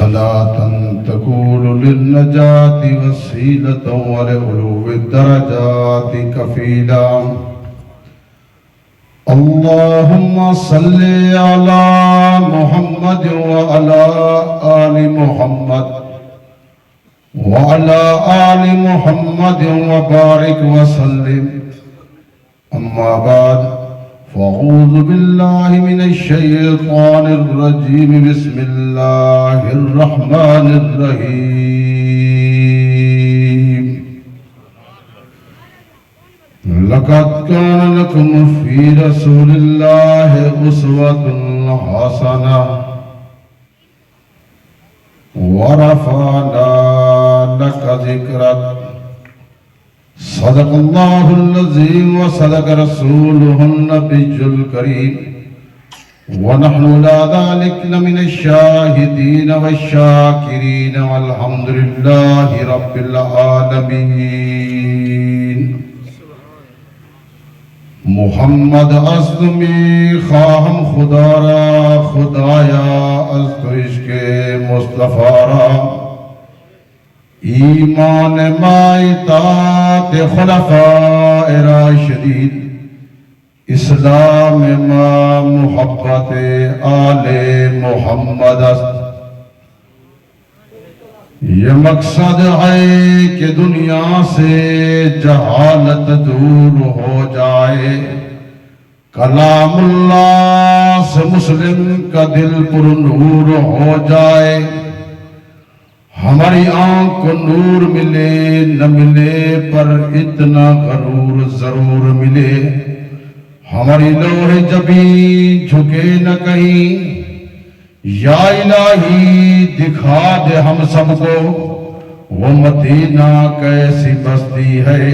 صلاة تكون للنجاة وسيلة ولعلو الدرجات كفيلا. اللهم صل على محمد وعلى آل محمد وعلى آل محمد وبارك وسلم. أما بعد فأعوذ بالله من الشيطان الرجيم. بسم الله الرحمن الرحيم. لقد كان لكم في رسول الله أسوة حسنة ورفعنا لك ذكرك. صدق الله العظيم وصدق رسوله النبي الكريم ونحن على ذلك من الشاهدين والشاكرين والحمد لله رب العالمين. محمد ازمی خواہم خدا را خدایا از تو عشق مصطفیٰ را. ایمان ما اطاعت خلفاء راشدین. اسلام ما محبت آل محمد است. یہ مقصد ہے کہ دنیا سے جہالت دور ہو جائے. کلام اللہ سے مسلم کا دل پر نور ہو جائے. ہماری آنکھ کو نور ملے نہ ملے پر اتنا غرور ضرور ملے. ہماری لوح جبیں جھکے نہ کہیں. یا الہی دکھا دے ہم سب کو وہ مدینہ کیسی بستی ہے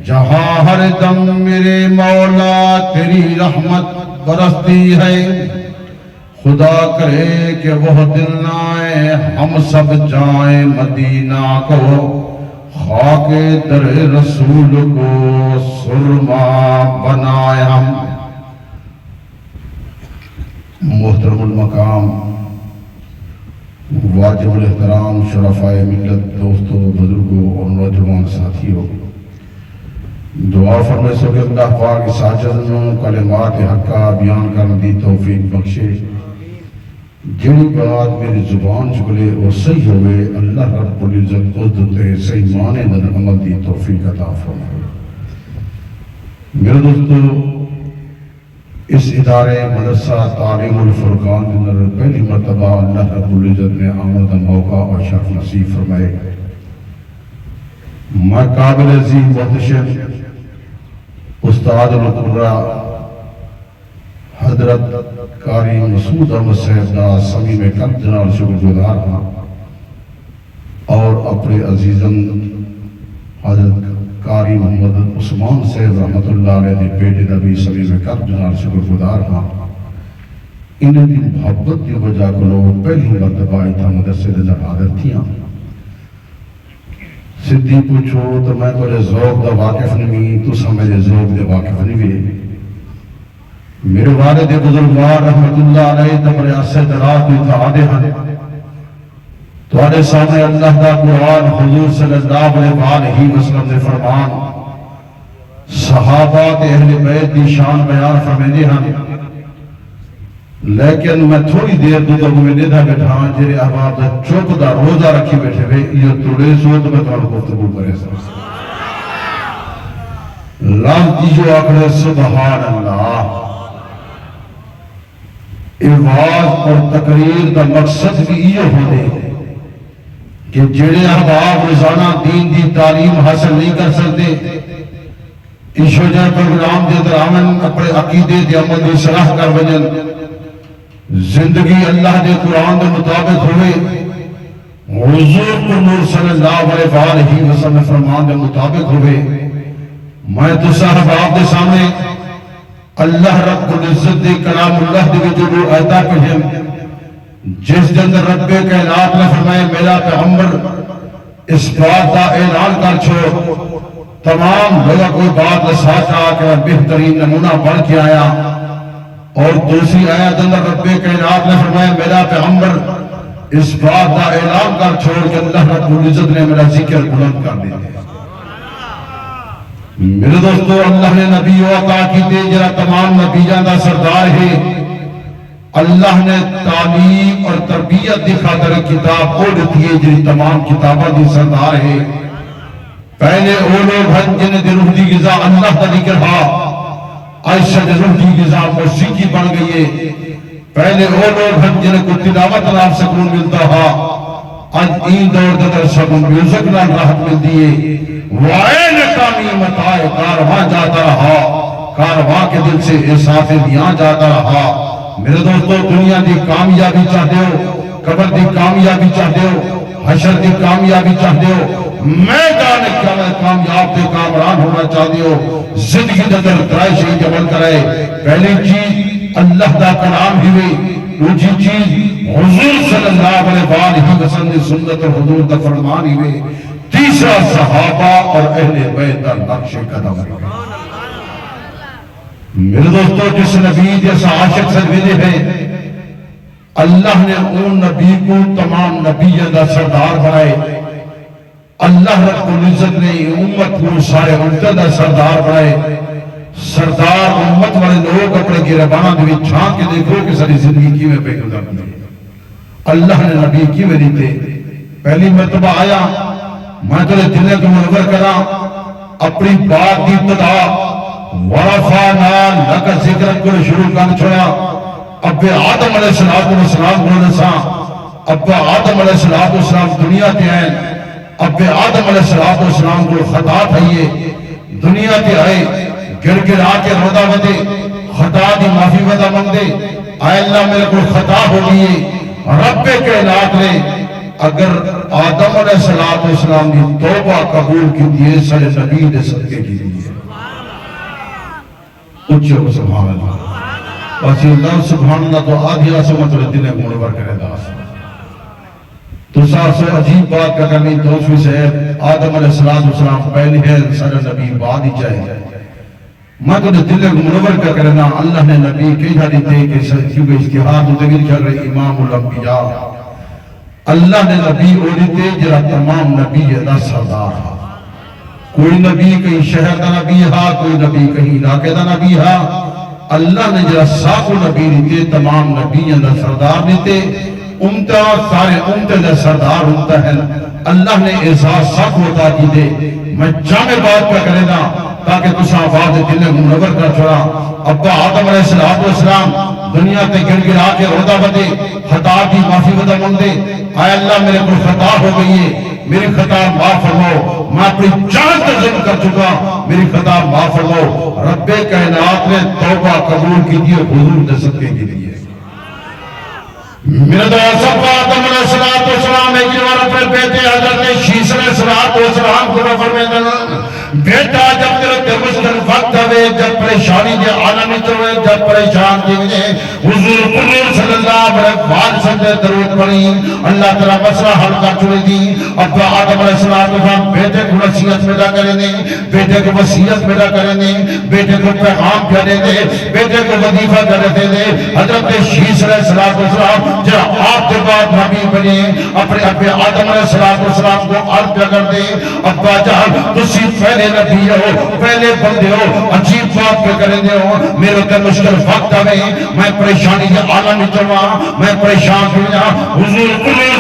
جہاں ہر دم میرے مولا تیری رحمت برستی ہے. خدا کرے کہ وہ دن آئے ہم سب جائیں مدینہ کو. خاک در رسول کو سرما بنائے ہم. محترم المقام واجب الاحترام شرفائے ملت دوستوں بزرگوں اور نوجوان ساتھیوں، دعا فرمائے سو کہ اللہ پاک اس عاجز نوں کلمات حقہ بیان کرنے دی توفیق بخشے. جڑی بات میری زبان چکلے وہ صحیح ہوئے اللہ رب العزت قدرت صحیح معنی در عمل دی توفیق عطا فرمائے. میرے دوستو، اس ادارے مدرسہ تعلیم الفرقان کے اندر پہلی مرتبہ اللہ رب العزت نے آمد موقع اور شرف نصیب فرمائے. میں قابل عظیم محتشم استاد القرآن حضرت قاری مسعود احمد صاحب دا صمیم قلب جناب شکر گزار ہاں اور اپنے عزیزم حضرت قاری محمد عثمان صاحب رحمت اللہ علیہ دی بیٹے دا بھی صمیم قلب جناب شکر گزار ہاں. انہیں دی محبت دی وجہ کو لوگ پہلی مرتبہ تھا مدرسے دے اندر حاضر تھیاں. سدھی پوچھو تو میں تجھے ذوق دا واقف نہیں، تو سمجھے ذوق دے واقف نہیں. میرے والد بزرگوار رحمت اللہ علیہ تمہارے عرصے دراز بھی تھا آدھے ہیں. تو آدھے سامنے اللہ دا قرآن حضور صلی اللہ علیہ وسلم نے فرمان صحابات اہل بیت دی شان بیان فرمیدے ہیں. لیکن میں تھوڑی دیر دو تو میں نے تھا بیٹھا جیرے احباب دا چوپ دا روزہ رکھی بیٹھے ہوئے یہ توڑے سو تو میں تھوڑا گفتگو کرے سا. لانتی جو آکھرے سبحان اللہ. اعواز اور تقریر دا مقصد بھی یہ ہونے کہ جڑے احباب روزانہ دین دی تعلیم حاصل نہیں کر سکتے اس وجہ پروگرام دے درامن اپنے عقیدے دے عمل دی صلاح کر وجن زندگی اللہ دے قرآن دے مطابق ہوئے حضور نور صلی اللہ علیہ وسلم فرمان دے مطابق ہوئے. میں تو احباب دے سامنے اللہ رب العزت دے کلام اللہ دے جو آیتہ پڑھیں جس دن رب کائنات نے فرمائے میرا پیغمبر اس بات کا اعلان کر چھوڑ تمام لوگوں کوئی بات لساتا کہ بہترین نمونہ بڑھ کے آیا. اور دوسری آیت اندر رب کائنات نے فرمایا میرا پیغمبر اس بات کا اعلان کر چھوڑ کہ اللہ رب العزت نے میرا ذکر بلند کر دیا۔ میرے دوستو، اللہ نے نبی عطا کیتے جرا تمام نبیوں کا سردار ہے۔ اللہ نے تعلیم اور تربیت دی خاطر کتاب وہ دیتی ہے جی تمام کتابوں دی سردار ہے۔ پہلے وہ لوگ ہیں جنہیں دی روح دی غذا اللہ کا ذکر ہے، عائشہ دی روح دی غذا موسیقی بن گئی ہے۔ پہلے وہ لوگ ہیں جنہیں کو تلاوت نال سکون ملتا ہے، آج این دور در سکون میوزک نال راحت ملتی ہے۔ وائے نکامی متائے کارواں جاتا رہا، کارواں کے دل سے احساس دیاں جاتا رہا۔ میرے دوستو، دنیا دی کامیابی چاہتے ہو، قبر دی کامیابی چاہتے ہو، حشر دی کامیابی چاہتے ہو، میدان کامیاب تے کامران ہونا چاہتے ہو، زندگی در ترائی شہید عمل کرائے۔ پہلی چیز اللہ دا کلام ہوئے، دوسری چیز حضور صلی اللہ علیہ وآلہ وسلم سنت اور حضور دا فرمان ہوئے، تیسرا صحابہ اور اہل بیت دا نقش قدم ہوئے۔ میرے دوستو، جس نبی جیسا عاشق سے ملے ہیں، اللہ نے ان نبی کو تمام نبیوں کا سردار بنائے۔ اللہ رب العزت نے امت کو سارے امت کا سردار بنائے۔ سردار امت والے لوگ اپنے گربانہ دے چھان کے دیکھو کہ ساری زندگی کی میں پہ گزرتی ہے۔ اللہ نے نبی کی میں دیتے پہلی مرتبہ آیا، میں تجھے دل کو منور کرا اپنی بات کی ابتدا ورفعنا لک ذکرک کو شروع کر چھوڑا۔ اب آدم علیہ السلام کو نسا، اب آدم علیہ السلام دنیا کے ہیں، اب آدم علیہ السلام کو خطا تھائیے، دنیا کے آئے گر گر آکے رودا بدے، خطا دی معافی ودا مانگ دے، آئے اللہ میرے کو خطا ہو گئی، رب کائنات نے اگر آدم علیہ السلام کی توبہ قبول کی دیئے سارے نبی دے صدقے کی دیئے۔ اچھو سبحان اللہ، واسی اللہ سبحان اللہ تو آدھی آسمت رہتی نے منور کرے دا۔ تو ساتھ سے عجیب بات کا کرنی دوسری سے آدم علیہ السلام پہلی ہے سارے نبی بعد ہی چاہے۔ میں تو دل کو منور کا کرنا اللہ نے نبی کی جاری دے کہ کیونکہ اشتہاد اتگیر کر رہے امام الانبیاء، اللہ نے نبی اوڑتے جرا تمام نبی دا سردار ہے۔ کوئی نبی کہیں شہر دا نبی ہے، کوئی نبی کہیں علاقے دا نبی ہے۔ اللہ نے جرا ساکو نبی دیتے تمام نبیوں دا سردار دیتے، امتہ سارے امتہ دا سردار ہوتا ہے۔ اللہ نے احساس ساکو عطا کی دے۔ میں جامع بات پہ کرے گا تاکہ تُس آفاد دل منور کر چھوڑا۔ ابا آدم علیہ السلام دنیا تے گر گر آکے رودا بدے، خطا کی معافی ودا مانگ دے، آئے اللہ میرے کو خطا ہو گئی ہے، میری خطا معاف فرماؤ، میں اپنی جان کا ظلم کر چکا، میری خطا معاف فرماؤ۔ رب کائنات نے توبہ قبول کی دی حضور دے صدقے کی دی ہے۔ میرے دوست آدم علیہ السلام ایک بار اپنے بیٹے حضرت شیس علیہ السلام کو فرمائے بیٹا جب تیرے مشکل وقت ہوئے، جب پریشانی دے عالمی ہوئے، جب پریشان دی ہوئے، حضور صلی اللہ علیہ وسلم سے درود پڑھی، اللہ تعالیٰ مسئلہ حل کر چھوڑے دی۔ اب آدم علیہ السلام بیٹے کو نصیحت پیدا کریں دے، بیٹے کو وصیت پیدا کریں دے، بیٹے کو پیغام کریں دے، بیٹے کو وظیفہ کریں دے۔ حضرت شیس علیہ السلام جب آپ کے بعد نبی بنے، اپنے آدم علیہ السلام کو عرض کر دے، ابا جان تسی پہلے نبی ہو، پہلے بندے ہو، عجیب بات پہ کریں دے ہو، میرے تے مشکل وقت آئے، میں پریشانی کے عالم میں چلوا، میں پریشان ہویا، حضور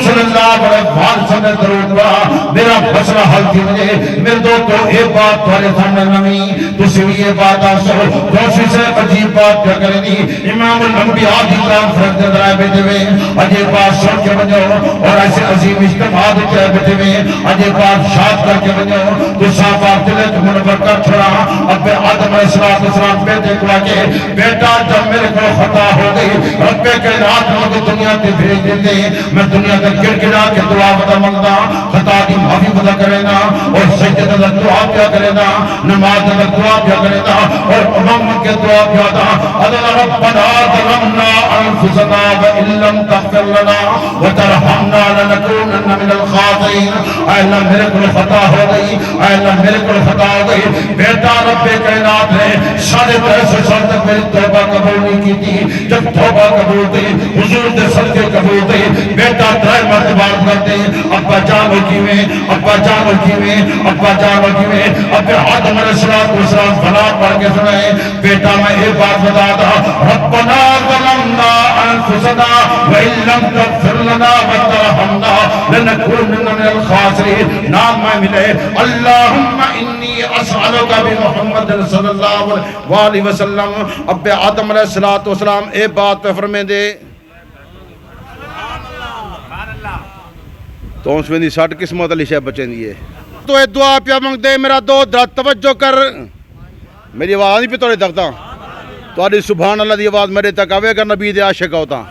صلی اللہ علیہ وسلم نے درود پڑھا، میرا مسئلہ حل کی مجھے۔ میرے دوستو ایک بات تمہارے سامنے نمی، تسی بھی یہ بات آسو، دوسری سے عجیب بات کیا کریں دی، امام الانبیاء کی کانفرنس دے درائے بیٹھے ہوئے، عجیب بات سن کے بنو، اور ایسے عظیم اجتماع دے بیٹھے ہوئے، عجیب بات شاد کر کے بنو، تو صاحب آپ دلے تو منور کر چھوڑا۔ اب آدم علیہ السلام بیٹے کو آگے، بیٹا جب میرے کو خطا ہو گئی، رب کائنات مجھے دنیا تے بھیج دیتے، میں دنیا تے گر گرا کے دعا بتا مانگتا، خطا کی معافی بتا کرے گا، اور سجدہ دا دعا کیا کرے گا، نماز دا دعا کیا کرے گا، اور امام کے دعا کیا دا، اذن ربنا ظلمنا انفسنا وان لم تغفر لنا وترحمنا لنكونن لنكونن من الخاسرین، اے اللہ میرے کو خطا ہو گئی، اے اللہ میرے کو خطا ہو گئی۔ بیٹا رب کائنات نے 350 سال تک میری توبہ قبول نہیں کی تھی، جب توبہ قبول تھی حضور دے صدقے قبول تھی، بیٹا 3 مرتبہ کرتے ابا جانو کیویں، ابا جانو کیویں، ابا جانو کیویں، ابے آدم علیہ السلام فنا پڑھ کے سنائے، بیٹا میں یہ بات بتا دا، ربنا ظلمنا انفسنا وان لم تغفر لنا وترحمنا لنكونن من الخاسرین۔ نام میں ملے اللہم انی اسألک بمحمد صلی اللہ علیہ وسلم۔ ابے آدم علیہ السلام اے بات پہ فرمے دے تو اس میں دی 60 قسمت علی شاہ بچیں دیئے تو اے دعا پیا منگ دے میرا دو درد توجہ کر، میری آواز نہیں پہ توڑے تکتا تو آدھی سبحان اللہ دی آواز میرے تک آوے کر نبی دے عاشق ہوتا۔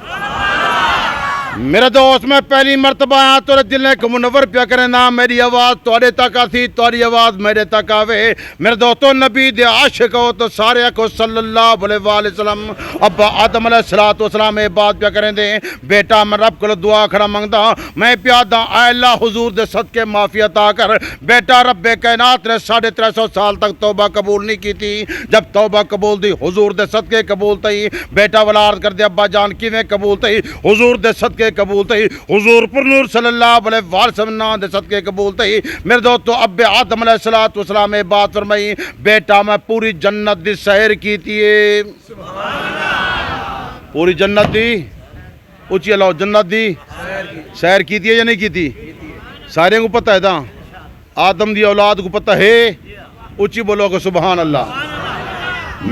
میرے دوست میں پہلی مرتبہ آیا تو دل نے منور پیا کرے نا، میری آواز توڑے تک آتی، توڑی آواز میرے تک آوے۔ میرے دوستو نبی دے عاشق ہو تو سارے کو صلی اللہ علیہ وسلم۔ ابا آدم علیہ السلام اے بات پیا کریں دے، بیٹا میں رب کو دعا کھڑا منگدا، میں پیادا اے اللہ حضور دے صدقے معافی عطا کر۔ بیٹا رب کائنات نے 350 سال تک توبہ قبول نہیں کی تھی، جب توبہ قبول دی حضور دے صدقے قبول تھی۔ بیٹا ولاد کر دے ابا جان کیویں قبول تھی، حضور دے صدقے قبول تھی، حضور پر نور صلی اللہ علیہ وسلم دے صدقے قبول تھی۔ میرے دوستو اب آدم علیہ السلام نے بات فرمائی، بیٹا میں پوری جنت دی سیر کی تھی، پوری جنت دی اچھی اللہ جنت دی سیر کی تھی یا نہیں کی تھی؟ سارے کو پتہ ہے تھا، آدم دی اولاد کو پتہ ہے، اچھی بولو کہ سبحان اللہ۔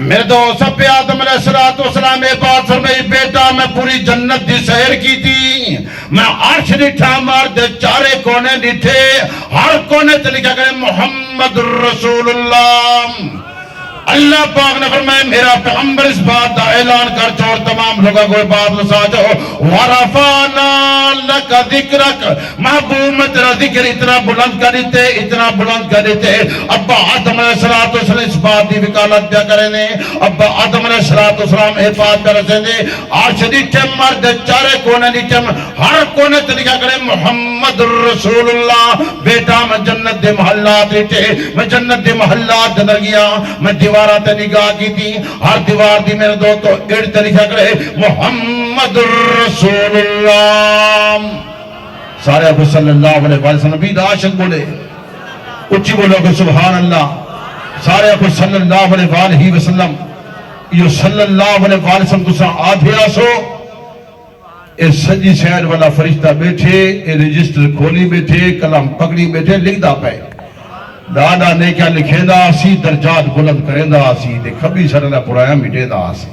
میرے دوست اب آدم علیہ السلام نے بات فرمائی، بیٹا میں پوری جنت دی سیر کی تھی، میں عرش ڈٹھا مار دے چارے کونے ڈٹھے، ہر کونے تے لکھا کرے محمد رسول اللہ۔ اللہ پاک نے فرمایا میرا پیغمبر اس بات دا اعلان کر چھوڑ تمام لوگوں کو بات نساجو، وَرَفَعْنَا لَكَ ذِكْرَكَ، محبوب میں تیرا ذکر اتنا بلند کر دیتے، اتنا بلند کر دیتے۔ ابا آدم علیہ السلام اس بات دی وکالت پیا کریں دے، ابا آدم علیہ السلام اے بات پیا رسیں دے، عرش ڈٹھے مرد چارے کونے ڈٹھے ہر کونے تے لکھا کرے محمد رسول اللہ۔ بیٹا میں جنت دے محلات ڈٹھے، میں جنت دے محلات اندر گیا، میں دیوارہ تے نگاہ کی تھی، ہر دیوار دی میرے دوستو ارد لکھا کرے محمد رسول اللہ۔ سارے ابو صلی اللہ علیہ وسلم بھی عاشق بولے، اچھی بولو کہ سبحان اللہ۔ سارے ابو صلی اللہ علیہ وسلم، یہ صلی اللہ علیہ وسلم تسا آدھے آسو، اے سجی سیر والا فرشتہ بیٹھے، اے رجسٹر کھولی بیٹھے، کلام پکڑی بیٹھے، لکھ دا پہ دادا نے کیا لکھے دا آسی، درجات بلند کریں دا آسی، دے کبھی سرنہ پرایا مٹے دا آسی۔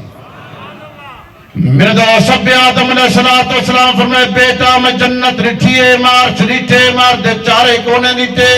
میرے دو سب آدم علیہ السلام فرمائے بیٹا میں جنت رٹھیے مار چریٹھے مار دے چارے کونے نیٹے،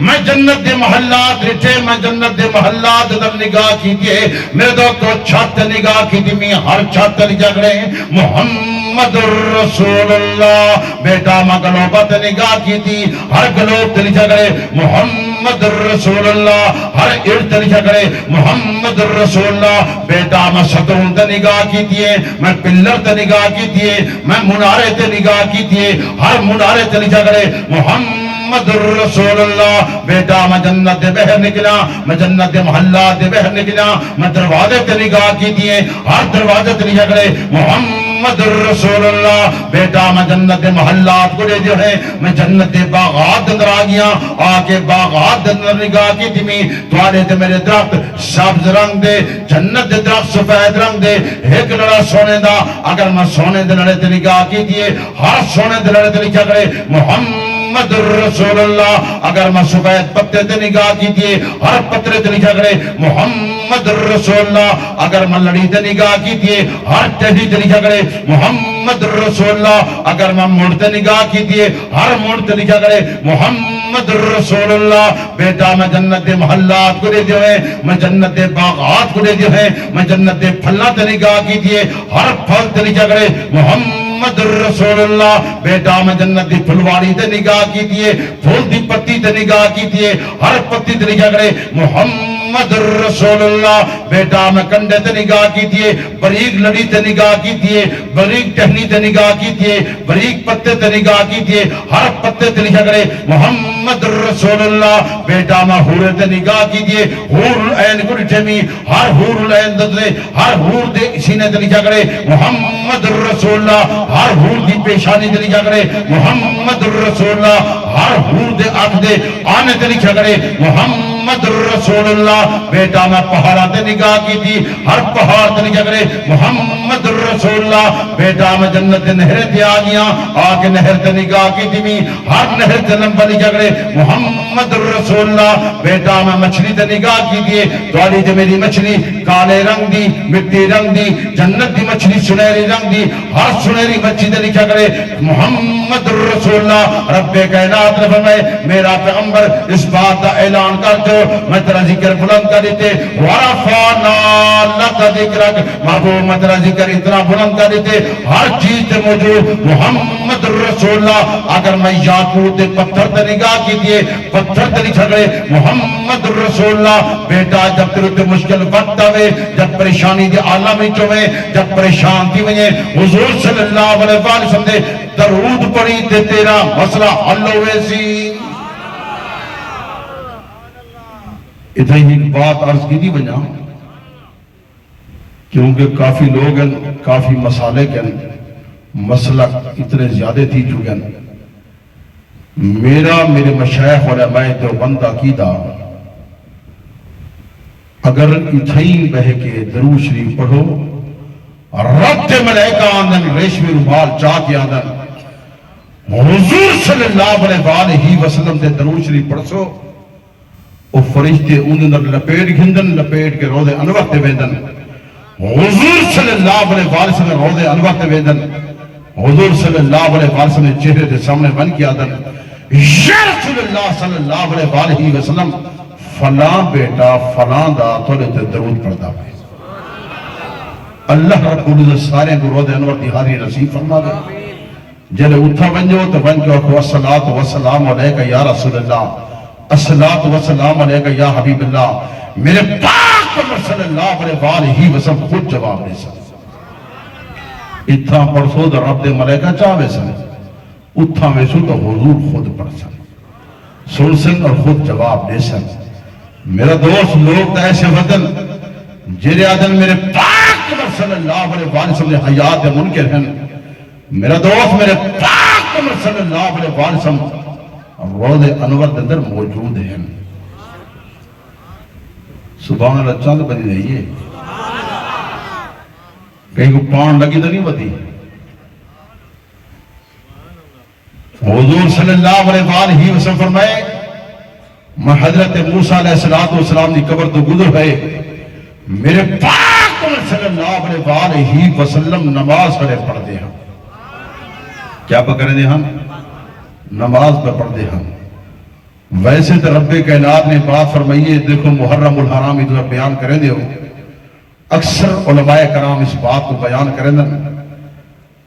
میں جنت دے محلات رٹھے، میں جنت دے محلات در نگاہ کی دیئے۔ میرے دو تو چھت نگاہ کی دی میں ہر چھت جگڑے محمد رسول اللہ۔ بیٹا میں گلوبت نگاہ کی دی، ہر گلوب دل جگڑے محمد رسول اللہ، ہر ارد دل جگڑے محمد رسول اللہ۔ بیٹا میں سترون دے نگاہ کی دیئے، میں پلر تے نگاہ کی دیئے، میں منارے تے نگاہ کی دیئے، ہر منارے تے جگڑے محمد رسول اللہ۔ بیٹا میں جنت دے بہر نکلا، میں جنت دے محلات دے بہر نکلا، میں دروازے تے نگاہ کی دیئے، ہر دروازے تے جگڑے محمد رسول اللہ۔ بیٹا میں جنت دے محلات کو دے جو ہے، میں جنت دے باغات اندر آگیا، آکے باغات اندر نگاہ کی دیمی، توارے تے میرے درخت سبز رنگ دے، جنت دے درخت سفید رنگ دے، ایک لڑا سونے دا، اگر میں سونے دے لڑے تے نگاہ کی دیئے، ہر سونے دے لڑے تے نگاہ کرے محمد رسول اللہ۔ اگر میں سفید پتے تے نگاہ کی دیئے، ہر پترے تے نگاہ کرے محمد رسول اللہ۔ اگر میں لڑی تے نگاہ کی دیئے، ہر ٹہی تے نگاہ کرے محمد رسول اللہ۔ اگر میں موڑ تے نگاہ کی دیئے، ہر موڑ تے نگاہ کرے محمد رسول اللہ۔ بیٹا میں جنت دے محلات کو دے دیو ہے، میں جنت دے باغات کو دے دیو ہے، میں جنت دے پھلات تے نگاہ کی دیئے، ہر پھل تے نگاہ کرے محمد رسول اللہ۔ بیٹا میں جنت دی پھلواری تے نگاہ کی دیئے، پھول دی پتی تے نگاہ کی دیئے، ہر پتی تے نگاہ کرے محمد محمد رسول اللہ. بیٹا میں کنڈے تے نگاہ کی دیے, بریک لڑی تے نگاہ کی دیے, بریک ٹہنی تے نگاہ کی دیے, بریک پتے تے نگاہ کی دیے, ہر پتے تے لکھا کرے محمد رسول اللہ. بیٹا میں حورے تے نگاہ کی دیے, حور العین کو ڈھمی, ہر حور العین دے, ہر حور دے سینے تے لکھا کرے محمد رسول اللہ. ہر حور دی پیشانی تے لکھا کرے محمد رسول اللہ. ہر حور دے آنکھ دے آنے تے لکھا کرے محمد رسول اللہ. بیٹا میں پہاڑا تے نگاہ کی تھی, ہر پہاڑ تے لکھا کرے محمد رسول اللہ. بیٹا میں جنت نہر تے آ گیا, آ کے نہر تے نگاہ کی تھی میں, ہر نہر تے لمبا لکھا کرے محمد رسول اللہ. بیٹا میں مچھلی تے نگاہ کی تھی, توالی تے میری مچھلی کالے رنگ دی, مٹی رنگ دی, جنت دی مچھلی سنہری رنگ دی, ہر سنہری مچھلی تے لکھا کرے محمد رسول اللہ. رب کائنات نے فرمائے میرا پیغمبر اس بات کا اعلان کر جو میں تیرا ذکر بلند کر دیتے, ورفعنا لک ذکرک, محبوب میں تیرا ذکر اتنا بلند کر دیتے, ہر چیز تے موجود محمد رسول اللہ. اگر میں یاقوت پتھر تے نگاہ کی دیے, پتھر تے لکھا کرے محمد رسول اللہ. بیٹا جب تیرے مشکل وقت آوے, جب پریشانی دے عالم وچ ہوے, جب پریشان تھی وجے, حضور صلی اللہ علیہ وسلم دے درود پڑھی تے تیرا مسئلہ حل ہوئے سی. اتنا ہی ایک بات عرض کی دی بنا, کیونکہ کافی لوگ ہیں, کافی مسالے کے مسئلہ اتنے زیادہ تھی چکے ہیں. میرے مشایخ علماء دیوبند عقیدہ, اگر اتھائی بہ کے درود شریف پڑھو, رب تے ملائکہ آندن ریشمی رومال چاہ کے آندن, حضور صلی اللہ علیہ وسلم تے درود شریف پڑھسو, وہ فرشتے اندر لپیٹ گھندن, لپیٹ کے روضے انور تے ویندن. حضور صلی اللہ علیہ وسلم روضے انور تے ویندن. حضور صلی اللہ علیہ وسلم چہرے تے سامنے بن کے آدن, یا رسول اللہ صلی اللہ علیہ وسلم فلاں بیٹا فلاں دا تھوڑے تے درود پڑھتا ہے. اللہ رب العزت سارے کو روضے انور دی حاضری نصیب فرما دے. جلے اتھا بنجو تو بنجو الصلاۃ والسلام علیکہ یا رسول اللہ, الصلاۃ والسلام علیکہ یا حبیب اللہ. میرے پاک صلی اللہ علیہ وسلم خود جواب دے سن. اتھا پڑھسو تو رب دے ملائکہ چاہوے سن, اتھا ویسو تو حضور خود پڑھ سن سن اور خود جواب دے سن. میرا دوست لوگ تو ایسے وطن جیرے آدن میرے پاک صلی اللہ علیہ وسلم نے حیات منکر ہیں. میرا دوست میرے پاک صلی اللہ علیہ وسلم روض انور کے اندر موجود ہیں. سبحان اللہ چند بنی رہی ہے, کہیں کو پان لگی تو نہیں بتی. حضور صلی اللہ علیہ وسلم فرمائے میں حضرت موسیٰ علیہ السلام کی قبر تو گزر ہے, میرے پاک صلی اللہ علیہ وسلم نماز پڑھ دے ہم. کیا پکڑیں دے ہم؟ نماز پڑھ دے ہم. ویسے تو رب کائنات نے بات فرمائی ہے, دیکھو محرم الحرام ادھر بیان کریں دے ہو, اکثر علماء کرام اس بات کو بیان کریں دے.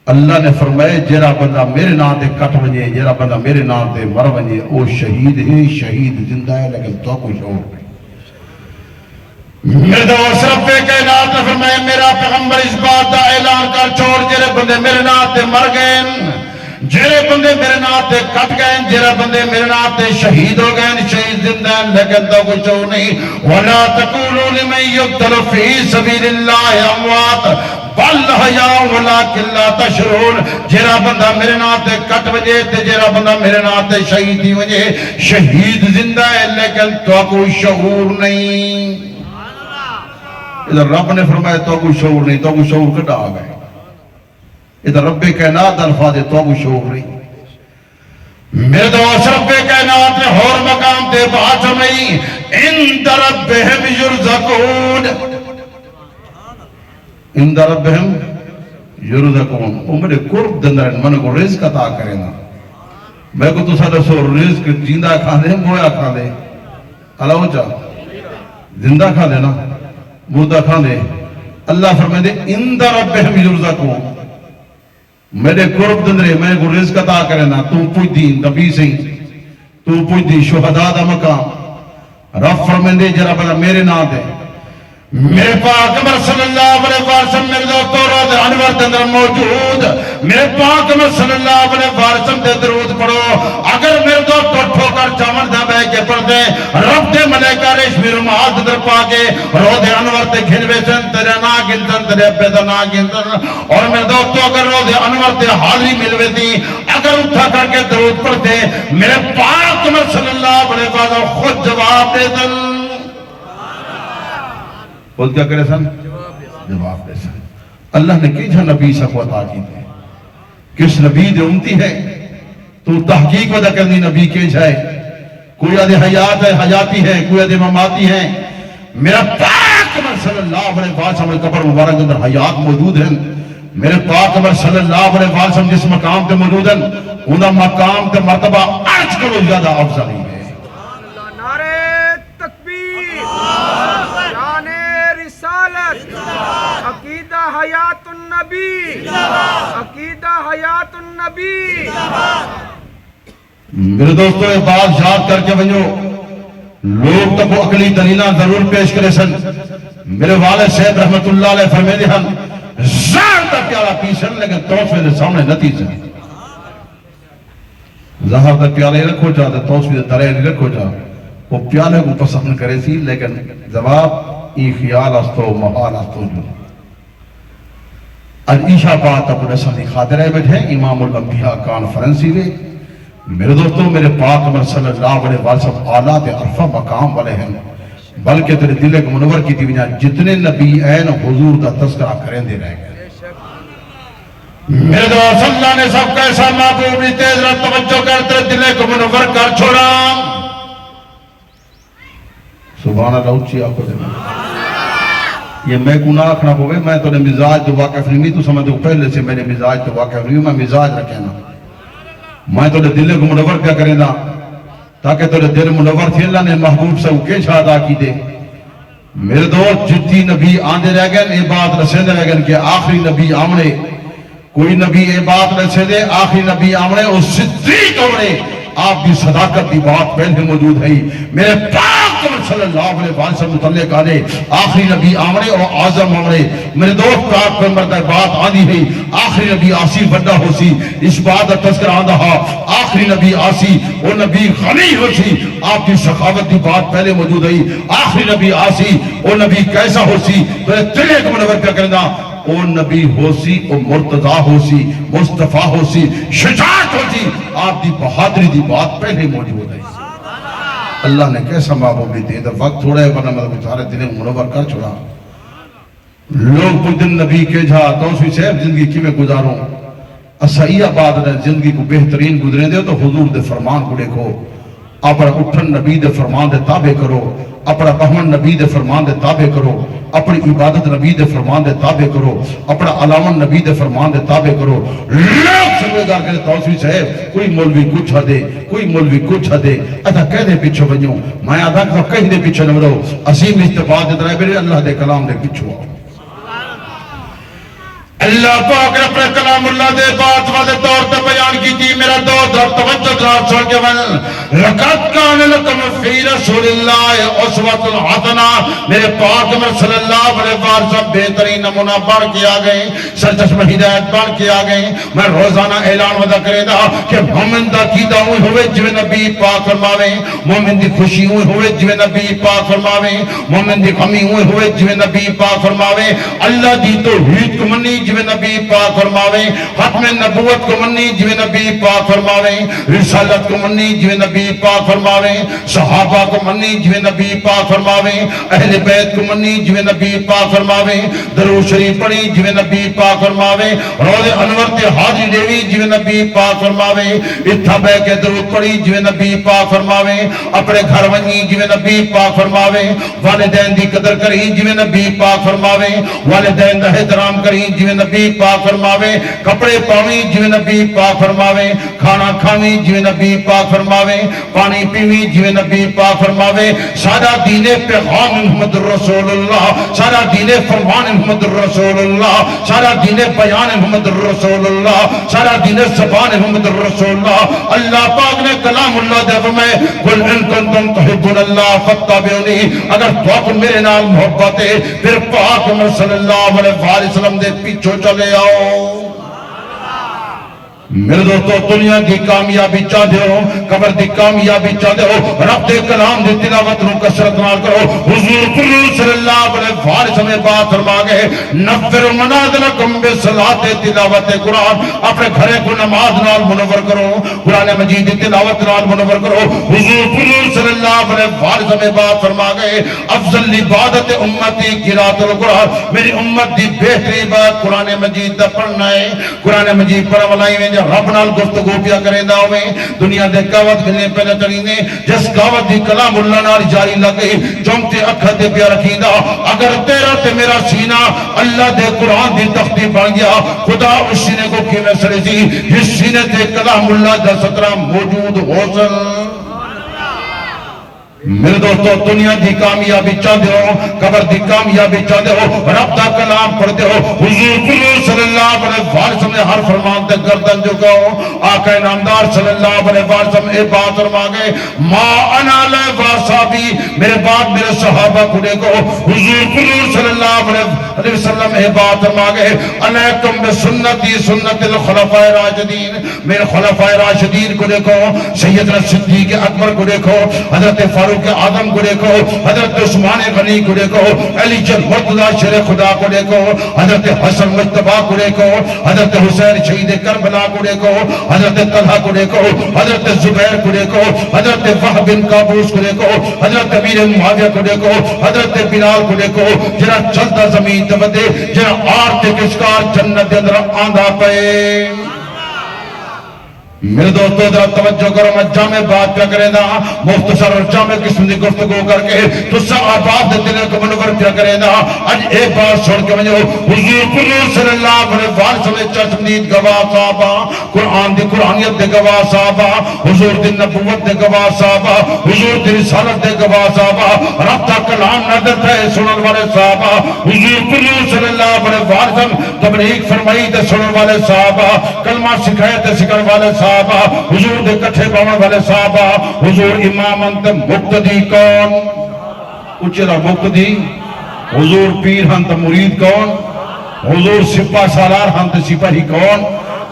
اللہ نے فرمائے جیرا بندہ میرے نام دے کٹ ونجے, جیرا بندہ میرے نام دے مر ونجے, او شہید ہے, شہید زندہ ہے, لیکن تو کوئی شعور نہیں. میرے دوست رب کائنات نے فرمائے میرا پیغمبر اس بات کا اعلان کر چھوڑ, جیرے بندے میرے نام دے مر گئے, جیرے بندے میرے نام تے کٹ گئے, جیرے بندے میرے نام تے شہید ہو گئے, شہید زندہ ہیں لیکن تو کچھ ہو نہیں. وَلَا تَقُولُوا لِمَن يُقْتَلُ فِي سَبِيلِ اللَّهِ أَمْوَاتٌ بَلْ أَحْيَاءٌ وَلَٰكِن لَّا تَشْعُرُونَ. جیرا بندہ میرے نام تے کٹ وجے تے جیرا بندہ میرے نام تے شہید ہی وجے, شہید زندہ ہے لیکن تو کوئی شعور نہیں. ادھر رب نے فرمایا تو کوئی شعور نہیں, تو کوئی شعور کٹا آ گئے. ادھر رب کائنات الفاظ تو کوئی شعور نہیں. میرے دوست رب کائنات نے اور مقام تے بات فرمائی عند ربہم یرزقون, عند ربہم یرزقون. وہ میرے قرب دندر من کو رزق عطا کرے نا. میں کو تو سادہ سو رزق جیندہ کھا دے, مویا کھا دے, اللہ ہو چاہ زندہ کھا دے نا, مردہ کھا دے. اللہ فرمائے دے عند ربہم یرزقون, میرے قرب دندرے میں کو رزق عطا کرے نا. تو پوچھ دی نبی سے, تو پوچھ دی شہداء دا مقام, رب فرمیندے جرا بلا میرے نام دے میرے پاک عمر صلی اللہ علیہ وسلم میرے دوستو روز انور دے اندر موجود میرے پاک عمر صلی اللہ علیہ وسلم دے درود پڑھو اگر میرے دوستو ٹھوکر چامن دا بے کے پڑھ دے رب دے ملائکہ ریشمی رمال در پاکے روز انور دے گھنوے سن تیرے نا گنتن تیرے بیدہ نا گنتن اور میرے دوستو اگر روز انور دے حاضری ملوے دی اگر اٹھا کر کے درود پڑھ دے میرے پاک عمر صلی اللہ علیہ وسلم خود جواب دے دن خود کیا کرے سن جواب دے سن اللہ نے کیجھا نبی سا کو عطا کی دے کس نبی دے امتی ہے تو تحقیق ودا کرنی نبی کیجھا ہے کوئی عدد حیات ہے حیاتی ہے کوئی عدد مماتی ہے میرا پاک عمر صلی اللہ علیہ وسلم قبر مبارک اندر حیات موجود ہیں میرے پاک عمر صلی اللہ علیہ وسلم جس مقام تے موجود ہیں انہا مقام تے مرتبہ عرض کرو زیادہ افضلی ہے عقیدہ حیات النبی عقیدہ حیات النبی میرے دوستو یہ بات یاد کر کے بنجو لوگ تک وہ عقلی دلیلہ ضرور پیش کرے سن میرے والد صاحب رحمت اللہ علیہ فرمیدے ہم زہر دا پیارا پیسن لیکن توسوے دے سامنے نتیجہ زہر دا پیارے رکھو جاتے توسوے دے درے رکھو جاتے وہ پیالے کو پسند کرے سی لیکن جواب ای خیال استو محال استو جو عیشہ بات اپنے سنی خاطرہ بیٹھے امام الانبیاء کانفرنسی میں میرے دوستو میرے پاک عمر صلی اللہ علیہ وسلم آلات عرفہ مقام والے ہیں بلکہ تیرے دل کو منور کی تھی جتنے نبی این حضور دا تذکرہ کریں دے رہے گئے میرے دوست اللہ نے سب کا ایسا محبوب بھی تیز رہا توجہ کر تیرے دل کو منور کر چھوڑا سبحان اللہ اچھی آپ کو دینا یہ میں کو نہ رکھنا پوے میں تو نے مزاج تو واقف نہیں تو سمجھو پہلے سے میرے مزاج تو واقف نہیں میں مزاج رکھے نا میں تو نے دل کو منور کیا کرے نا تاکہ تو نے دل منور تھی اللہ نے محبوب سے اوکے شہدہ کی دے میرے دوست جتی نبی آندے رہ گئے یہ بات رسے دے رہ گئے کہ آخری نبی آمنے کوئی نبی یہ بات رسے دے آخری نبی آمنے اور صدیق آمنے آپ کی صداقت کی بات پہلے موجود ہے میرے پاک صلی اللہ علیہ وسلم متعلق آنے آخری نبی آمنے اور آزم آمنے میرے دوست پاک پر مردہ بات آنی ہے آخری نبی آسی بڑا ہو سی اس بات تذکر آندہ آخری نبی آسی وہ نبی غنی ہو سی آپ کی سخاوت کی بات پہلے موجود ہے آخری نبی آسی وہ نبی کیسا ہو سی تو تلے کو منور کیا کرنا او نبی ہو سی او مرتضی ہو سی مصطفیٰ ہو سی شجاعت ہو سی آپ دی بہادری دی بات پہلے موجود ہے اللہ نے کیسا محبوب بھی دے وقت تھوڑا ہے ورنہ میں بیچارے دلیں منور کر چھوڑا لوگ کچھ دن نبی کے جا توسوی صاحب زندگی کی میں گزاروں اسائیہ بات رہے زندگی کو بہترین گزرے دے تو حضور دے فرمان کو دیکھو اپنا اٹھن نبی دے فرمان دے تابع کرو اپنا بہمن نبی دے فرمان دے تابع کرو اپنی عبادت نبی دے فرمان دے تابع کرو اپنا علامن نبی دے فرمان دے تابع کرو لوگ سمجھدار کہتے توسوی صاحب کوئی مولوی کچھ دے کوئی مولوی کچھ دے ادھا کہہ دے پیچھو بنیوں میں آدھا کہیں دے پیچھو نمرو عظیم استفاد دے درائے میرے اللہ دے کلام دے پیچھو آؤ اللہ پاک نے اپنے کلام اللہ دے بات والے دور تے بیان کی تھی میرا دور در توجہ درات چھوڑ کے بل لقد کان لکم فی رسول اللہ اسوۃ الحسنہ میرے پاک میں صلی اللہ علیہ وسلم بہترین نمونہ بڑھ کے آ گئے سرچشمہ ہدایت بڑھ کے آ گئے میں روزانہ اعلان ودا کرے دا کہ مومن دا کیدا ہوئے ہوئے جو نبی پاک فرماوے مومن دی خوشی ہوئے ہوئے جو نبی پاک فرماوے مومن دی غمی ہوئے ہوئے جو نبی پاک فرماوے اللہ دی توحید کو منی جو نبی پاک فرماوے ختم نبوت کو منی جو نبی پاک فرماوے رسالت کو منی جو نبی پاک فرماوے صحابہ کو منی جو نبی پاک فرماوے اہل بیت کو منی جو نبی پاک فرماوے درود شریف پڑھی جو نبی پاک فرماوے روز انور تے حاضری دیوی جو نبی پاک فرماوے اتھا بے کے درود پڑھی جو نبی پاک فرماوے اپنے گھر ونی جو نبی پاک فرماوے والدین دی قدر کری جو نبی پاک فرماوے والدین دا احترام کری جو نبی پاک فرماوے، کپڑے پاویں جویں نبی پاک فرماوے، کھانا کھاویں جویں نبی پاک فرماوے، پانی پیویں جویں نبی پاک فرماوے. سارا دین پیغام محمد رسول اللہ، سارا دین فرمان محمد رسول اللہ، سارا دین بیان محمد رسول اللہ، سارا دین زبان محمد رسول اللہ. اللہ پاک نے کلام اللہ دے فرمائے قل ان کنتم تحبون اللہ فاتبعونی، اگر تو میرے نال محبت ہے پھر پاک محمد صلی اللہ علیہ وسلم دے پیچھے چلے آؤ. میرے دوستو دنیا کی کامیابی چاہتے ہو، قبر دی کامیابی چاہتے ہو، رب دے کلام دی تلاوت نو کثرت نال کرو. حضور صلی اللہ علیہ وسلم بات فرما گئے نفر منازلکم بصلاۃ تلاوت قرآن، اپنے گھرے کو نماز نال منور کرو، قرآن مجید دی تلاوت نال منور کرو. حضور صلی اللہ علیہ وسلم بات فرما گئے افضل عبادت امتی قرات القرآن، میری امت دی بہترین بات قرآن مجید دا پڑھنا ہے. قرآن مجید پڑھا والائی میں رب نال گفتگو پیا کریں دا ہوئے، دنیا دے قوت گلنے پہلے چلینے، جس قوت دی کلام اللہ نال جاری لگے چونکتے اکھا دے پیا رکھیں دا. اگر تیرا تے میرا سینہ اللہ دے قرآن دی تختی بن گیا، خدا اس سینے کو کیویں سڑے سی جس سینے تے کلام اللہ دا سطرہ موجود ہو سن. میرے دوستو دنیا دی کامیابی چاہتے ہو، قبر دی کامیابی چاہتے ہو، رب دا کلام پڑھتے ہو. حضور صلی اللہ علیہ وسلم نے ہر فرمان تے گردن جھکاؤ. آقا نامدار صلی اللہ علیہ وسلم اے بات فرما گئے ما انا علیہ وصحابی، میرے بعد میرے صحابہ کو دیکھو. حضور صلی اللہ علیہ وسلم اے بات فرما گئے علیکم بسنتی سنت الخلفاء راشدین، میرے خلفاء راشدین کو دیکھو، سیدنا صدیق اکبر کو دیکھو، حضرت فاروق آدم کو دیکھو، حضرت عثمان غنی کو دیکھو، علی جل مرتضی شیر خدا کو دیکھو، حضرت حسن مجتبی کو دیکھو، حضرت حسین شہید کربلا کو دیکھو، حضرت طلحہ کو دیکھو، حضرت زبیر کو دیکھو، حضرت وہب بن قابوس کو دیکھو، حضرت امیر معاویہ کو دیکھو، حضرت بلال کو دیکھو، جنہاں چلتا زمین تے ودے، جنہاں آر تے کشکار جنت دے اندر آندا پئے. میرے دوستو ذرا توجہ کرو، میں جامع بات پہ کریں دا، مختصر اور جامع قسم دی گفتگو کر کے تو صحابات دے دلوں کو منور پہ کریں دا. آج ایک بات چھوڑ کے مجھے حضور صلی اللہ علیہ وسلم چشمدید گواہ صحابہ، قرآن دی قرآنیت دے گواہ صحابہ، حضور دی نبوت دے گواہ صحابہ، حضور دی رسالت دے گواہ صحابہ، رب دا کلام نظر ہے سنن والے صحابہ، حضور صلی اللہ علیہ وسلم تبلیغ فرمائی تے سنن والے صحابہ، کلمہ سکھائے تے سکھن والے صحابہ، حضور دے کٹھے باون والے صحابہ. حضور امام انت مقتدی کون؟ اچھلا مقتدی. حضور پیر ہنت مرید کون؟ حضور سپاہ سالار ہنت سپاہی کون؟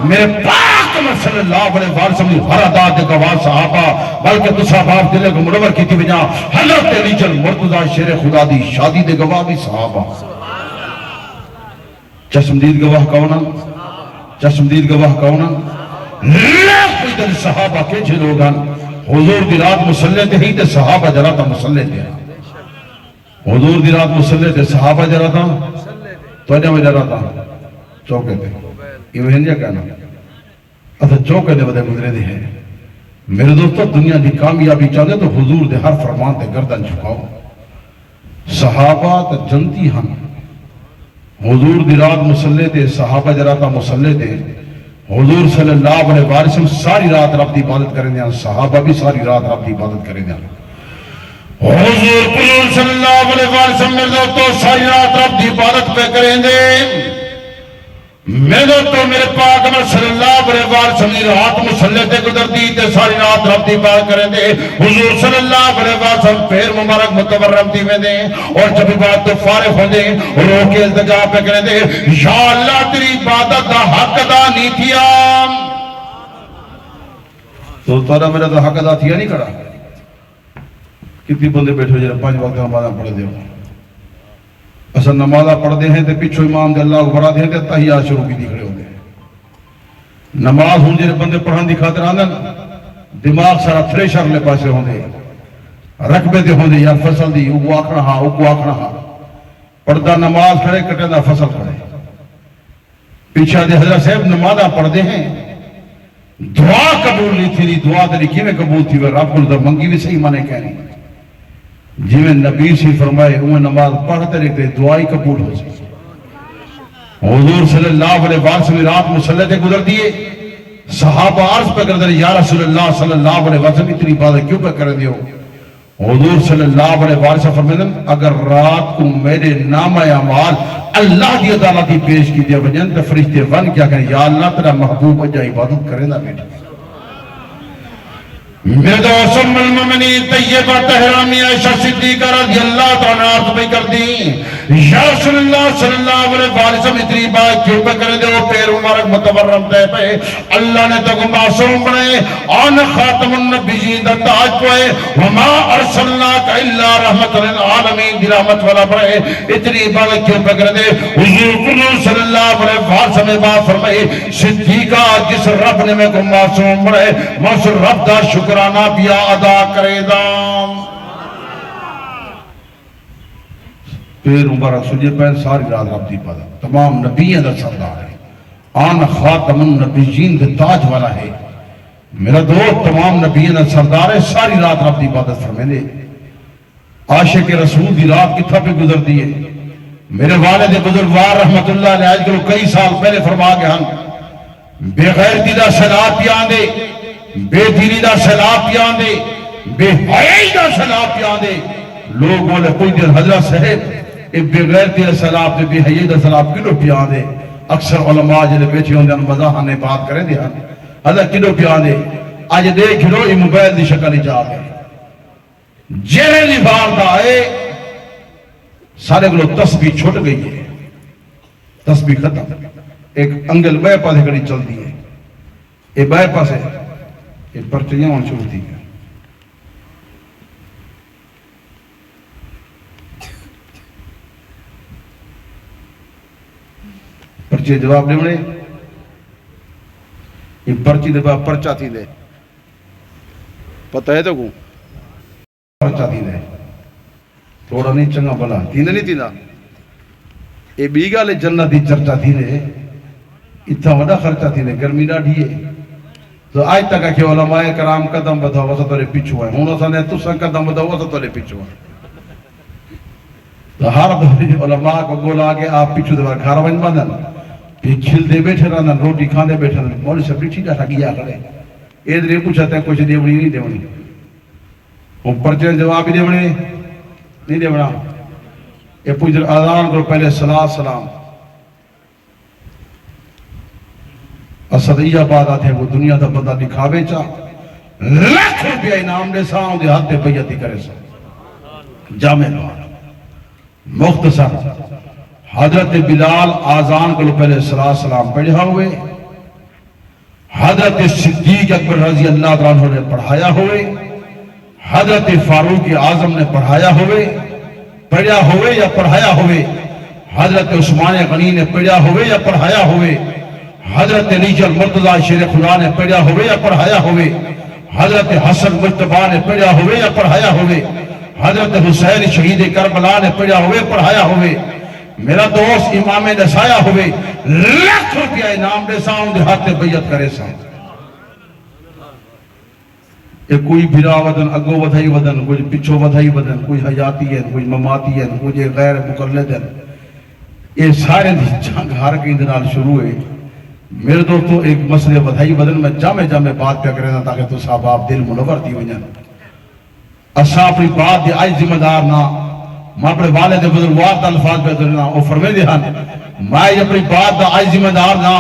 میرے پاک صلی اللہ علیہ وسلم ہر عداد گواہ صحابہ، بلکہ تو صحابہ دلے کو منور کی تھی بجا حضرت علی جل مرتضی شیر خدا دی شادی دے گواہ بھی صحابہ. چشمدید گواہ کون؟ چشمدید گواہ کون؟ کوئی دل صحابہ کے چھے لوگاں حضور دی رات مسلح دے ہی تے صحابہ جراتا مسلح دے. حضور دی رات مسلح دے صحابہ جراتا تو انہیں میں جراتا چوکے دے. یہ وہ ہنجا کہنا اتھا چوکے دے بدے گزرے دے ہیں. میرے دوستو دنیا دی کامیابی چاہتے تو حضور دے ہر فرمان تے گردن جھکاؤ. صحابہ تے جنتی ہم، حضور دی رات مسلح دے صحابہ جراتا مسلح دے. حضور صلی اللہ علیہ وسلم ساری رات رب دی عبادت کریں دیا، صحابہ بھی ساری رات رب دی عبادت کریں دیا. حضور صلی اللہ علیہ وسلم میرے تو ساری رات رب دی عبادت پہ کریں دے. میرے تو میرے پاک میں صلی اللہ علیہ وسلم رات مسلح تے گزر دی تے ساری رات رب دی عبادت کریں دے. حضور صلی اللہ علیہ وسلم پھر مبارک متورم دی میں دیں اور جب عبادت تو فارغ ہو دیں رو کے التجا پہ کریں دے یا اللہ تیری عبادت دا حق ادا نہیں تھیا. تو تارا میرا دا حق ادا تھیا نہیں کھڑا. کتنی بندے بیٹھو جرہ 5 وقت نمازہ پڑھ دیو. اصلا نمازہ پڑھ دے ہیں تے پچھو امام دے اللہ کو بڑھا دے ہیں تے تحیات شروع کی دیکھ رہے ہوں گے. نماز ہوں جرہ بندے پڑھان دی خاطر آندن دماغ سارا تھریشر لے پاسے ہوں دے رقبے دے ہوں دے یا فصل دی اوکو آکھنا ہاں اوکو آکھنا ہاں پڑھتا نماز کھڑے کٹے دا فصل کھڑے. پیچھا دے حضرت صاحب نمازہ پڑھ دے ہیں دعا قبول نہیں تھی. دعا دے لکھی میں قبول تھی وہ رب کو دا منگی بھی صحیح مانے کہہ رہی جی میں نبی سے فرمائے انہیں نماز پڑھتے رہتے دعائی قبول ہو سکتے. حضور صلی اللہ علیہ وسلم رات مصلی سے گزر دیے، صحابہ عرض پہ کر دے یا رسول اللہ صلی اللہ علیہ وسلم اتنی باتیں کیوں پہ کر دیو؟ حضور صلی اللہ علیہ وسلم فرمائیں اگر رات کو میرے نام اعمال اللہ دی عدالت ہی پیش کی دے وجن تو فرشتے ون کیا کریں یا اللہ تیرا محبوب اجا عبادت کرے نا بیٹا۔ میرے دوست ام المؤمنین طیبہ طاہرہ عائشہ صدیقہ رضی اللہ تعالیٰ عنہ عرض کر دی یا رسول اللہ صلی اللہ علیہ وسلم اتنی بات کیوں پہ کرے دے وہ پیر مبارک متورم دے پہ اللہ نے تو معصوم بنائے آن خاتم النبیین دا تاج پوئے وما ارسلناک الا رحمت للعالمین دی رحمت والا بنائے اتنی بات کیوں پہ کرے دے حضور صلی اللہ علیہ وسلم بات فرمائے صدیقہ جس رب نے میں کو معصوم بنائے معصوم رب دا شکرانہ بیا ادا کرے دام۔ پیر مبارک سجے پہن ساری رات رب دی پادا تمام نبیوں دا سردار ہے، آن خاتم النبیین دے تاج والا ہے، میرا دوست تمام نبیوں دا سردار ہے، ساری رات رب دی عبادت فرمائے۔ عاشق رسول دی رات کتھا پہ گزر دیئے؟ میرے والد بزرگوار رحمت اللہ علیہ آج کلو کئی سال پہلے فرما گئے ہم بے غیرتی دا سیلاب پیان دے، بے دینی دا سیلاب پیان دے، بے حیائی دا سیلاب پیان دے۔ لوگ بولے کوئی دیر حضرت صاحب اے بے غیرتی دا سیلاب دے، بے حیائی دا سیلاب کلو پیان دے؟ اکثر علماء جلے بیٹھے ہوں دے مزاحانے بات کریں دے حضرت کلو پیان دے؟ آج دیکھ لو یہ موبائل دی شکل ایجاب ہے، جیرے لیبار دا ہے سارے گلو تسبیح چھوٹ گئی ہے، تسبیح ختم، ایک انگل بے پاسے کڑی چل دی ہے، اے بے پاسے یہ پرچیاں ہوں شروع تھی گیا۔ پرچی جواب دے بڑے یہ پرچی دے بڑا پرچا تھی دے پتہ ہے تو کون پرچا تھی دے تھوڑا نہیں چنگا بلا تھی نہیں تھی نا یہ بیگا لے جنت دی چرچا تھی دے اتھا وڈا خرچہ تھی دے گرمی نہ ڈھیے تو آج تک کہ علماء کرام قدم بدھا وسا تو لے پیچھو ہے ہونہ سا نے تو سا قدم بدھا وسا تو لے پیچھو ہے تو ہر علماء کو گولا آگے آپ پیچھو دے بار گھارا بن باندھن پھر کھل دے بیٹھے رہنا روٹی کھان دے بیٹھے رہنا مولی سب ٹھیک ہے گیا کرے ادھر پوچھتا ہے کچھ دیونی نہیں دیونی وہ پرچے جواب ہی دیونی نہیں دیونا یہ پوچھ آذان کو پہلے سلام اسدیہ بات آتے وہ دنیا دا بندہ دکھاوے چا لاکھ روپیہ انعام دے ساؤں دے ہاتھ دے بیعتی کرے سا جامع دوار مختصر حضرت بلال آذان کو پہلے سلام پڑھا ہوئے، حضرت صدیق اکبر رضی اللہ عنہ نے پڑھایا ہوئے، حضرت فاروق اعظم نے پڑھایا ہوئے یا پڑھایا ہوئے، حضرت عثمان غنی نے پڑھا ہوئے یا پڑھایا ہوئے، حضرت ریجل مرتضی شیر خدا نے پڑھا ہوئے یا پڑھایا ہوئے، حضرت حسن مجتبہ نے پڑھا ہوئے یا پڑھایا ہوئے، حضرت حسین شہید کربلا نے پڑھا ہوئے پڑھایا ہوئے، میرا دوست امام نسایا ہوئے لاکھ روپیہ انعام دے ساؤں دے ہاتھ بیعت کرے ساؤں یہ کوئی بھرا ودن اگو ودھائی ودن کوئی پچھو ودھائی ودن کوئی حیاتی ہے کوئی مماتی ہے کوئی غیر مقلد ہے یہ سارے جنگ ہار کے اندنال شروع ہے میرے دوستو ایک مسئلہ ودھائی ودن میں جامع بات پہ کرنا تاکہ تو صاحب آپ دل منور تھی ہوئیں اسا اپنی بات دے آئی ذمہ دار نہ میں اپنے والد بزرگوار دا الفاظ پہ درنا وہ فرمے دیا میں اپنی بات دا آئی ذمہ دار نہ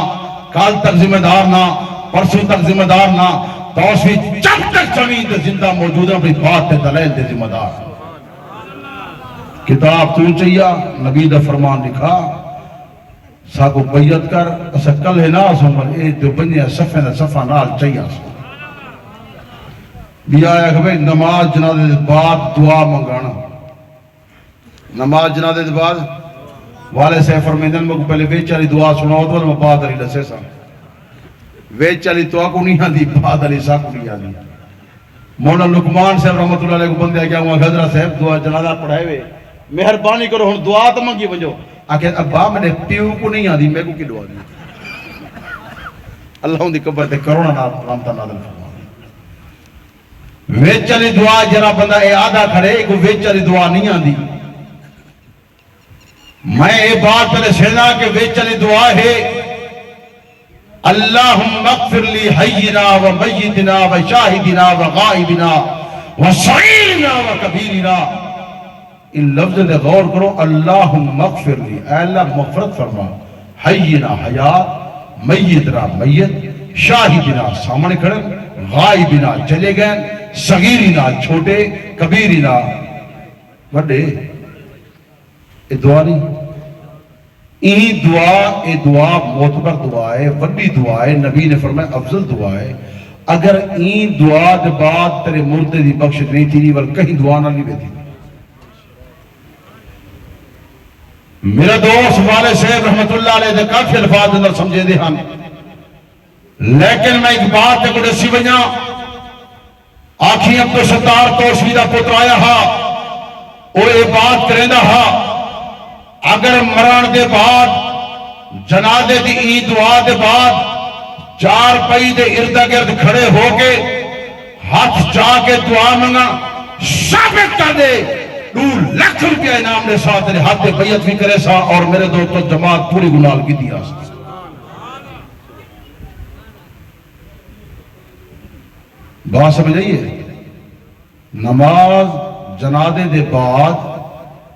کال تک ذمہ دار نہ پرسوں تک ذمہ دار نہ توسوی جب تک زمین دے زندہ موجود ہے اپنی بات دے دلیل دے ذمہ دار کتاب تو چاہیے نبی دا فرمان لکھا ساکو بیعت کر اسا کل ہے ناس ہوں اے جو بنیا صفحہ نال چاہیے بھی آیا کہ بھئی نماز جنازے دے بعد دعا منگانا نماز جنازے دے بعد والے سے فرمیدن میں کو پہلے ویچ علی دعا سناؤ تو میں بعد علی لسے سا ویچ علی تو کو نہیں آدھی بعد علی سا کو نہیں آدھی مولا لقمان صاحب رحمت اللہ علیہ کو بندے کیا ہوا حضرت صاحب دعا جنازہ پڑھائے ہوئے مہربانی کرو ہن دعا تو منگی بنجو آکھے ابا میں نے پیو کو نہیں آدھی میں کو کی دعا دی اللہ دی قبر تے کرونا رحمتہ نازل فرما ویچ علی دعا جرا بندہ اے آدھا کھڑے کو ویچ علی دعا نہیں آدھی میں یہ بات پہلے سینا کہ ویچلی دعا ہے اللہم اغفر لی حینا و میتنا و شاہدنا و غائبنا و صغیرنا و کبیرنا. ان لفظ دے غور کرو. اللہم اغفر لی، اے اللہ مغفرت فرما، حینا حیات، میتنا میت، شاہدنا سامنے کھڑے، غائبنا چلے گئے، صغیرنا چھوٹے، کبیرنا بڑے. یہ دعا نہیں، یہ دعا معتبر دعا ہے، وڈی دعا ہے. نبی نے فرمایا افضل دعا ہے. اگر این دعا دے بعد تیرے مردے دی بخشش نہیں تھی ول کہیں دعا نہ نہیں بیتی. میرا دوست والد صاحب رحمت اللہ علیہ دے کافی الفاظ اندر سمجھے دے ہم، لیکن میں ایک بات تے کو دسی ونجا. آکھی عبدالستار توسوی دا پتر آیا ہا، وہ یہ بات کریندا ہا اگر مران دے بعد جنازے دی ای دعا دے بعد چار پئی دے ارد گرد کھڑے ہو کے ہاتھ چاہ کے دعا منگا ثابت کر دے 2 لاکھ روپیہ انعام دے ساتھ تیرے ہاتھ دے بیعت بھی کرے سا اور میرے دوستو جماعت پوری گنال کی دیا سا. بات سمجھ آئیے. نماز جنازے دے بعد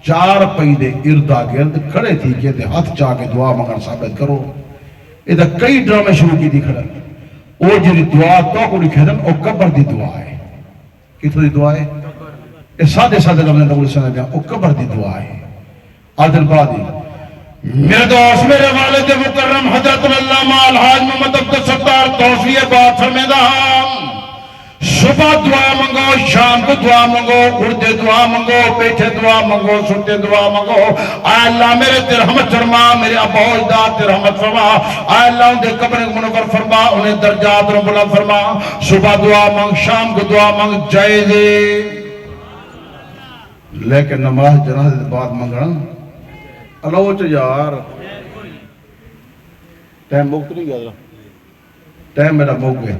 چار پئی دے اردا گرد کھڑے تھی کہ ہاتھ چاہ کے دعا منگن ثابت کرو. ادھا کئی ڈرامے شروع کی دی کھڑا. او جی دعا تو کو لکھے دن او قبر دی دعا ہے. کتوں دی دعا ہے؟ اے سادے سادے لفظ نے سنے دیا او قبر دی دعا ہے. عادل بادی میرے دوست میرے والد مکرم حضرت علامہ الحاج محمد عبدالستار توسوی بات فرمیدہ صبح دعا منگو، شام کو دعا منگو، اردے دعا منگو، بیٹھے دعا منگو، سوتے دعا منگو. اے اللہ میرے تے رحمت فرما، میرے ابا و اجداد تے رحمت فرما. اے اللہ ان دے قبر منور فرما، انہیں درجات رو بلند فرما. صبح دعا منگ، شام کو دعا منگ، جائز. لیکن نماز جنازے دے بعد منگنا اللہ چا یار ٹائم موقت نہیں گیا، ٹائم میرا موقت ہے.